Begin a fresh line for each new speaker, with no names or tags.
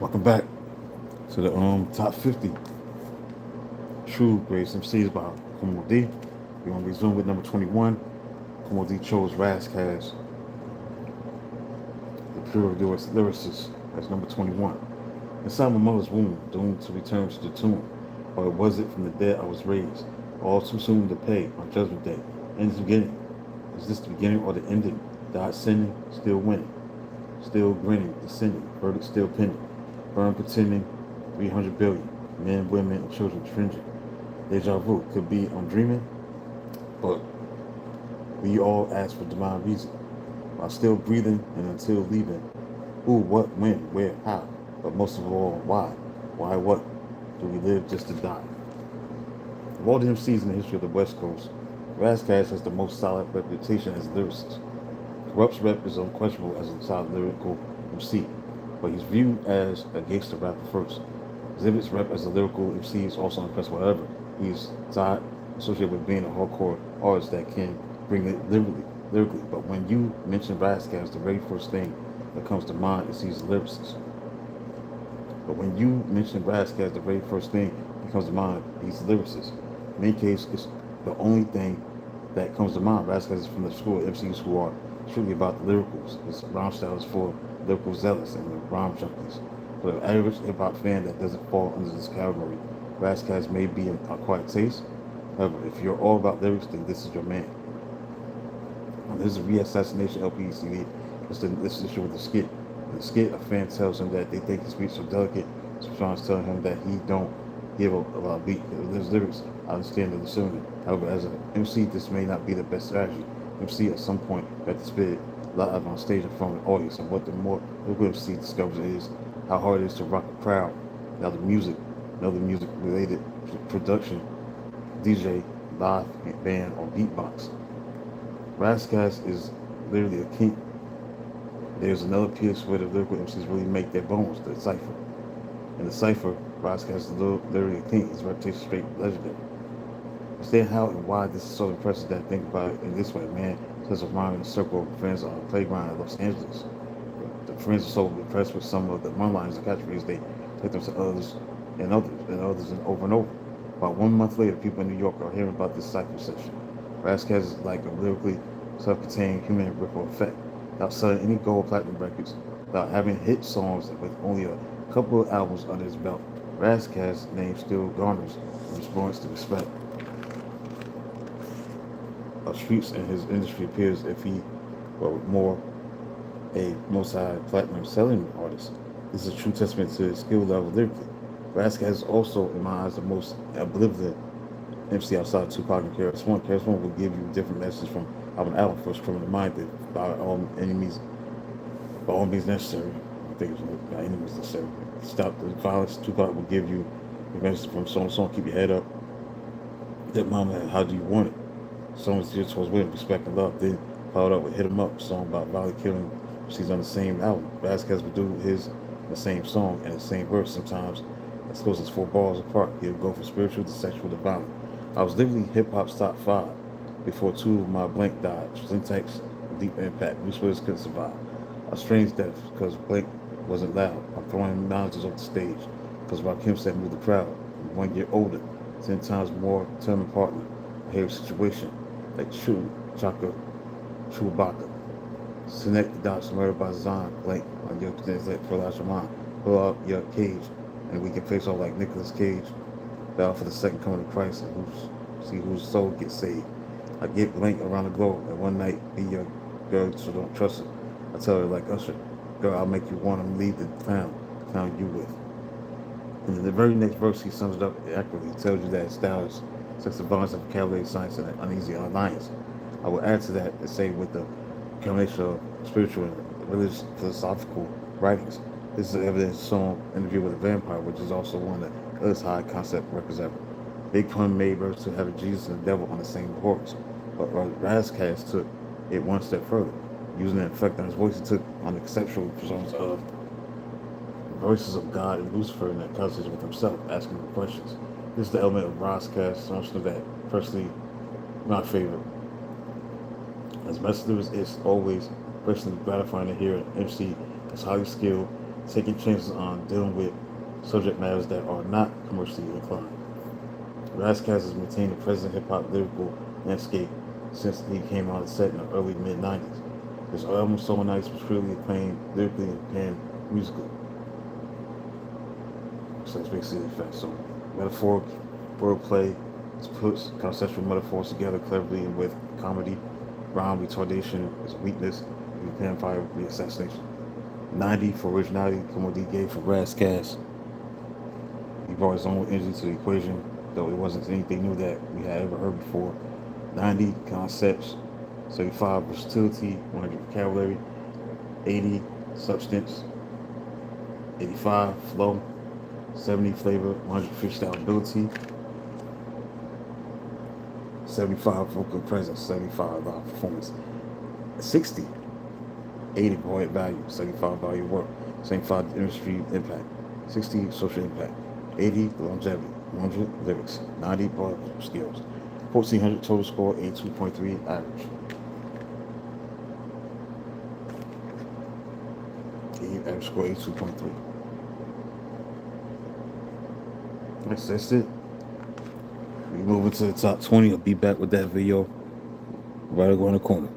Welcome back to the top 50 true greatest MCs by Kool. We're gonna resume with number 21. Kool chose Razzcast, the pure lyricist, as number 21. Inside my mother's womb, doomed to return to the tomb. Or was it from the dead I was raised? All too soon to pay on Judgment Day. In the beginning, is this the beginning or the ending? God sending, still winning, still grinning, descending, verdict still pending. Burn pretending, 300 billion. Men, women, and children cringing. Deja vu could be I'm dreaming, but we all ask for divine reason. While still breathing and until leaving. Who, what, when, where, how. But most of all, why? Why what? Do we live just to die? Of all the MCs in the history of the West Coast, Razzcast has the most solid reputation as a lyricist. Corrupt's rep is unquestionable as a solid lyrical MC, but he's viewed as a gangster rapper first. Exhibit's rep as a lyrical MC is also unquestionable. However, he's tied associated with being a hardcore artist that can bring it lyrically. But when you mention Razzcast, the very first thing that comes to mind is he's a lyricist. But when you mention Razzcast, the very first thing that comes to mind, he's a lyricist. In any case, it's the only thing that comes to mind. Razzcast is from the school of MCs who are truly about the lyricals. His rhyme style is for lyrical zealots and the rhyme junkies. For the average hip-hop fan that doesn't fall under this category, Razzcast may be an acquired taste. However, if you're all about lyrics, then this is your man. This is a Re-Assassination LP CD. It's the issue with the skit. In the skit, a fan tells him that they think his speech so delicate, so Sean's telling him that he don't give a lot of beat. His lyrics, I understand the listening. However, as an MC, this may not be the best strategy. MC at some point got to spit it live on stage in front of an audience, and what the more local MC discovers is how hard it is to rock a crowd. Now the music, another music related production, DJ, live band, or beatbox. Razzcast is literally a king. There's another piece where the lyrical MCs really make their bones, the cipher. In the cipher, Razzcast is literally a king. His reputation is straight legendary. Understand how and why this is so impressive that I think about it in this way, man. Says a rhyme in a circle of friends on a playground in Los Angeles. The friends are so impressed with some of the one-liners and catchphrases they take them to others and over and over. About 1 month later, people in New York are hearing about this cipher session. Razzcast is like a lyrically self-contained human ripple effect. Without selling any gold platinum records, without having hit songs with only a couple of albums under his belt, Razzcast's name still garners response to respect of streets and his industry appears if he were more a multi-platinum selling artist. This is a true testament to his skill level lyrically. Razzcast is also, in my eyes, the most oblivious MC outside of Tupac and KRS-One. KRS-One will give you different messages from album first criminal minded by all means necessary. I think it's by any means necessary. Stop the violence. Tupac will give you the message from song, keep your head up. That mama, how do you want it? Song is geared towards women, respect and love. Then followed up with Hit 'Em Up, song about violent killing. She's on the same album. Razzcast would do his the same song and the same verse sometimes as close as 4 bars apart. He'll go from spiritual to sexual to violent. I was literally hip hop's top 5 before 2 of my blank died. Syntax, Deep Impact. Bruce Willis couldn't survive. A strange death because Blank wasn't loud. I'm throwing managers off the stage because Rakim said move the crowd. 1 year older, 10 times more determined partner. I hear a situation like Chewbacca. Connect the dots, murdered by Zahn, Blank on your like paralyze your mind. Pull out your cage, and we can face off like Nicolas Cage. Battle for the second coming of Christ and see whose soul gets saved. I get Blank around the globe, and one night be your girl, so don't trust her. I tell her like Usher, girl, I'll make you want to leave the clown you with. And in the very next verse, he sums it up accurately. He tells you that his style is sex and violence, and vocabulary, science, and an uneasy alliance. I will add to that and say with the combination of spiritual and religious philosophical writings, this is an evidence song Interview with a Vampire, which is also one of the other high concept records ever. Big Pun made verse to having Jesus and the devil on the same chorus, but Razzcast took it one step further. Using the effect on his voice, he took on the conceptual personas of voices of God and Lucifer in that conversation with himself, asking him questions. This is the element of Razzcast, something that personally my favorite. As messengers, it's always personally gratifying to hear an MC that's highly skilled, taking chances on dealing with subject matters that are not commercially inclined. Razzcast has maintained the present hip hop lyrical landscape since he came on the set in the early mid 90s. His album So Nice was critically acclaimed lyrically and musically. So that's basically the fact. So metaphoric wordplay puts conceptual metaphors together cleverly and with comedy. Rhyme retardation is a weakness. The vampire the assassination. 90 for originality. Come D gave for Razzcast. He brought his own energy to the equation, though it wasn't anything new that we had ever heard before. 90 concepts. 75 versatility. 100 vocabulary. 80 substance. 85 flow. 70 flavor. 100 freestyle ability. 75 vocal presence. 75 live performance. 60 80 poet value. 75 value work. 75 industry impact. 60 social impact. 80 longevity. 100 lyrics. 90 bar skills. 1400 total score. 82.3 average. Average score 82.3. That's it. We move into the top 20. I'll be back with that video right around the corner.